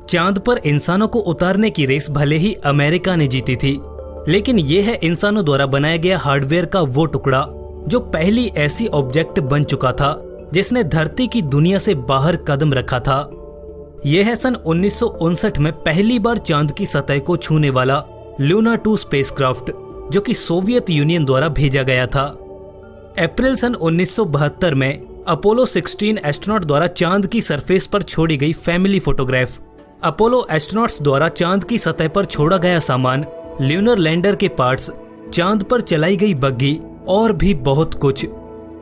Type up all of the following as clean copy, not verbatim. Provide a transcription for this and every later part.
चांद पर इंसानों को उतारने की रेस भले ही अमेरिका ने जीती थी, लेकिन यह है इंसानों द्वारा बनाया गया हार्डवेयर का वो टुकड़ा जो पहली ऐसी ऑब्जेक्ट बन चुका था जिसने धरती की दुनिया से बाहर कदम रखा था। यह है सन 1959 में पहली बार चांद की सतह को छूने वाला लूना 2 स्पेसक्राफ्ट, जो कि सोवियत यूनियन द्वारा भेजा गया था। अप्रैल सन 1972 में अपोलो 16 एस्ट्रोनॉट द्वारा चांद की सरफेस पर छोड़ी गई फैमिली फोटोग्राफ, अपोलो एस्ट्रोनॉट्स द्वारा चांद की सतह पर छोड़ा गया सामान, ल्यूनर लैंडर के पार्ट्स, चांद पर चलाई गई बग्गी और भी बहुत कुछ।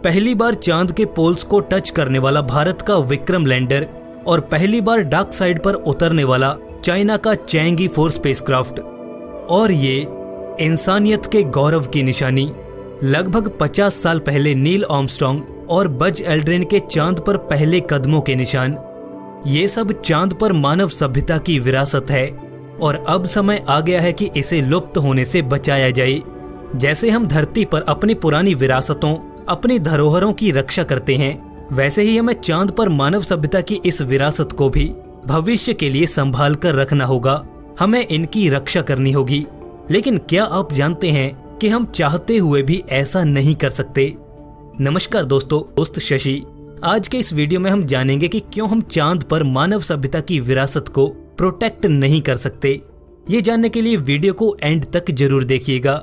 पहली बार चांद के पोल्स को टच करने वाला भारत का विक्रम लैंडर और पहली बार डार्क साइड पर उतरने वाला चाइना का चैंगी 4 स्पेसक्राफ्ट। और ये इंसानियत के गौरव की निशानी, लगभग 50 साल पहले नील आर्मस्ट्रांग और बज एल्ड्रिन के चांद पर पहले कदमों के निशान। ये सब चांद पर मानव सभ्यता की विरासत है और अब समय आ गया है कि इसे लुप्त होने से बचाया जाए। जैसे हम धरती पर अपनी पुरानी विरासतों, अपनी धरोहरों की रक्षा करते हैं, वैसे ही हमें चांद पर मानव सभ्यता की इस विरासत को भी भविष्य के लिए संभाल कर रखना होगा। हमें इनकी रक्षा करनी होगी। लेकिन क्या आप जानते हैं कि हम चाहते हुए भी ऐसा नहीं कर सकते? नमस्कार दोस्तों, दोस्त शशि। आज के इस वीडियो में हम जानेंगे कि क्यों हम चांद पर मानव सभ्यता की विरासत को प्रोटेक्ट नहीं कर सकते। ये जानने के लिए वीडियो को एंड तक जरूर देखिएगा।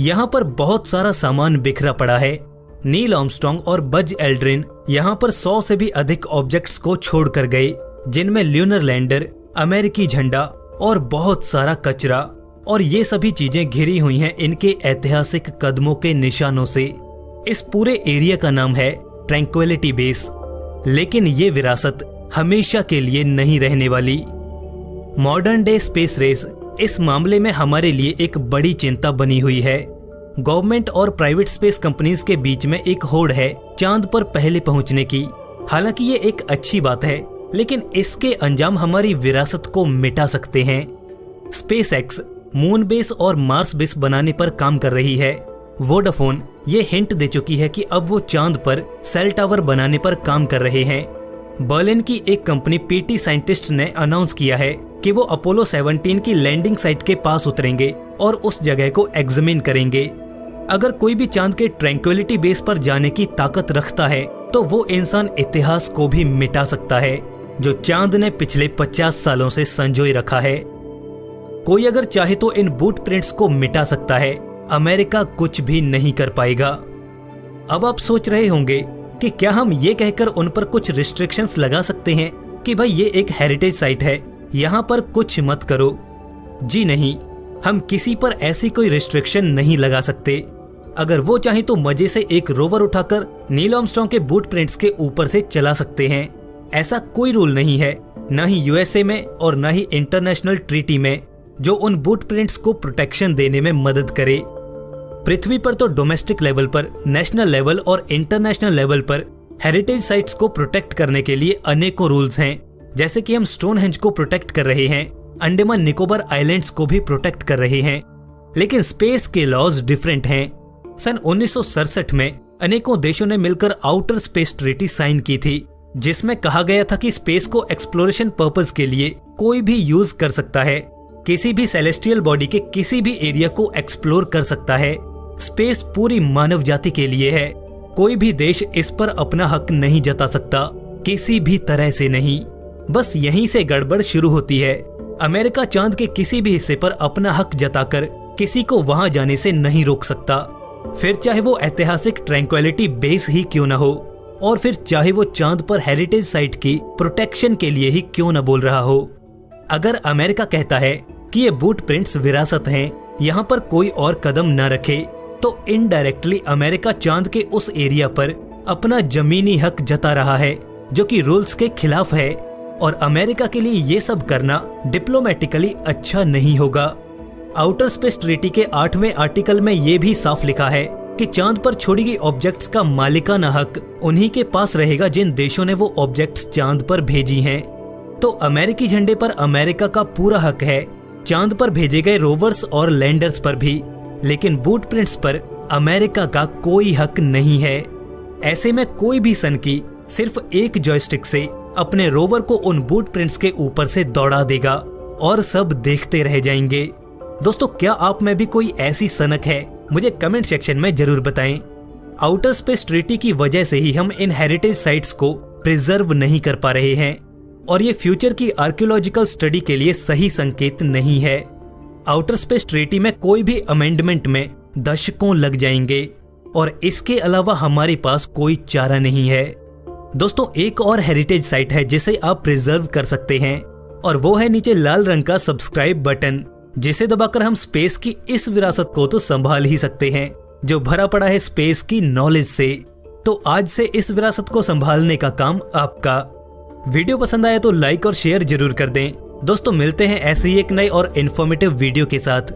यहाँ पर बहुत सारा सामान बिखरा पड़ा है। नील आर्मस्ट्रांग और बज एल्ड्रिन यहाँ पर 100 से भी अधिक ऑब्जेक्ट्स को छोड़कर गए, जिनमें ल्यूनर लैंडर, अमेरिकी झंडा और बहुत सारा कचरा। और ये सभी चीजें घिरी हुई हैं इनके ऐतिहासिक कदमों के निशानों से। इस पूरे एरिया का नाम है ट्रैंक्विलिटी बेस। लेकिन ये विरासत हमेशा के लिए नहीं रहने वाली। मॉडर्न डे स्पेस रेस इस मामले में हमारे लिए एक बड़ी चिंता बनी हुई है। गवर्नमेंट और प्राइवेट स्पेस कंपनीज के बीच में एक होड़ है चांद पर पहले पहुंचने की। हालांकि ये एक अच्छी बात है, लेकिन इसके अंजाम हमारी विरासत को मिटा सकते हैं। स्पेस एक्स मून बेस और मार्स बेस बनाने पर काम कर रही है। वोडाफोन ये हिंट दे चुकी है कि अब वो चांद पर सेल टावर बनाने पर काम कर रहे हैं। बर्लिन की एक कंपनी पीटी साइंटिस्ट ने अनाउंस किया है कि वो अपोलो 17 की लैंडिंग साइट के पास उतरेंगे और उस जगह को एग्जामिन करेंगे। अगर कोई भी चांद के ट्रैंक्विलिटी बेस पर जाने की ताकत रखता है तो वो इंसान इतिहास को भी मिटा सकता है जो चांद ने पिछले 50 सालों से संजोए रखा है। कोई अगर चाहे तो इन बूट प्रिंट्स को मिटा सकता है, अमेरिका कुछ भी नहीं कर पाएगा। अब आप सोच रहे होंगे कि क्या हम ये कहकर उन पर कुछ रिस्ट्रिक्शंस लगा सकते हैं कि भाई ये एक हेरिटेज साइट है, यहाँ पर कुछ मत करो। जी नहीं, हम किसी पर ऐसी कोई रिस्ट्रिक्शन नहीं लगा सकते। अगर वो चाहे तो मजे से एक रोवर उठाकर नील आर्मस्ट्रांग के बूट प्रिंट्स के ऊपर से चला सकते हैं। ऐसा कोई रूल नहीं है, न ही यूएसए में और न ही इंटरनेशनल ट्रीटी में, जो उन बूट प्रिंट्स को प्रोटेक्शन देने में मदद करे। पृथ्वी पर तो डोमेस्टिक लेवल पर, नेशनल लेवल और इंटरनेशनल लेवल पर हेरिटेज साइट्स को प्रोटेक्ट करने के लिए अनेकों रूल्स हैं। जैसे कि हम स्टोनहेंज को प्रोटेक्ट कर रहे हैं, अंडमान निकोबार आइलैंड्स को भी प्रोटेक्ट कर रहे हैं। लेकिन स्पेस के लॉज डिफरेंट हैं। सन 1967 में अनेकों देशों ने मिलकर आउटर स्पेस ट्रीटी साइन की थी, जिसमें कहा गया था कि स्पेस को एक्सप्लोरेशन पर्पस के लिए कोई भी यूज कर सकता है, किसी भी सेलेस्टियल बॉडी के किसी भी एरिया को एक्सप्लोर कर सकता है। स्पेस पूरी मानव जाति के लिए है। कोई भी देश इस पर अपना हक नहीं जता सकता, किसी भी तरह से नहीं। बस यहीं से गड़बड़ शुरू होती है। अमेरिका चांद के किसी भी हिस्से पर अपना हक जताकर किसी को वहां जाने से नहीं रोक सकता, फिर चाहे वो ऐतिहासिक ट्रैंक्विलिटी बेस ही क्यों न हो, और फिर चाहे वो चांद पर हेरिटेज साइट की प्रोटेक्शन के लिए ही क्यों न बोल रहा हो। अगर अमेरिका कहता है कि ये बूट प्रिंट्स विरासत हैं, यहाँ पर कोई और कदम न रखे, तो इनडायरेक्टली अमेरिका चांद के उस एरिया पर अपना जमीनी हक जता रहा है जो कि रूल्स के खिलाफ है। और अमेरिका के लिए ये सब करना डिप्लोमेटिकली अच्छा नहीं होगा। आउटर स्पेस ट्रीटी के 8वें आर्टिकल में ये भी साफ लिखा है कि चांद पर छोड़ी गई ऑब्जेक्ट्स का मालिकाना हक उन्हीं के पास रहेगा जिन देशों ने वो ऑब्जेक्ट्स चांद पर भेजी हैं। तो अमेरिकी झंडे पर अमेरिका का पूरा हक है, चांद पर भेजे गए रोवर्स और लैंडर्स पर भी, लेकिन बूट प्रिंट्स पर अमेरिका का कोई हक नहीं है। ऐसे में कोई भी सन की सिर्फ एक जॉयस्टिक से अपने रोवर को उन बूट प्रिंट्स के ऊपर से दौड़ा देगा और सब देखते रह जाएंगे। दोस्तों, क्या आप में भी कोई ऐसी सनक है? मुझे कमेंट सेक्शन में जरूर बताएं। आउटर स्पेस ट्रीटी की वजह से ही हम इन हेरिटेज साइट्स को प्रिजर्व नहीं कर पा रहे हैं और ये फ्यूचर की आर्कियोलॉजिकल स्टडी के लिए सही संकेत नहीं है। आउटर स्पेस ट्रीटी में कोई भी अमेंडमेंट में दशकों लग जाएंगे और इसके अलावा हमारे पास कोई चारा नहीं है। दोस्तों, एक और हेरिटेज साइट है जिसे आप प्रिजर्व कर सकते हैं और वो है नीचे लाल रंग का सब्सक्राइब बटन, जिसे दबाकर हम स्पेस की इस विरासत को तो संभाल ही सकते हैं जो भरा पड़ा है स्पेस की नॉलेज से। तो आज से इस विरासत को संभालने का काम आपका। वीडियो पसंद आया तो लाइक और शेयर जरूर कर दें। दोस्तों, मिलते हैं ऐसे ही एक नए और इन्फॉर्मेटिव वीडियो के साथ।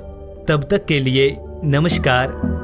तब तक के लिए नमस्कार।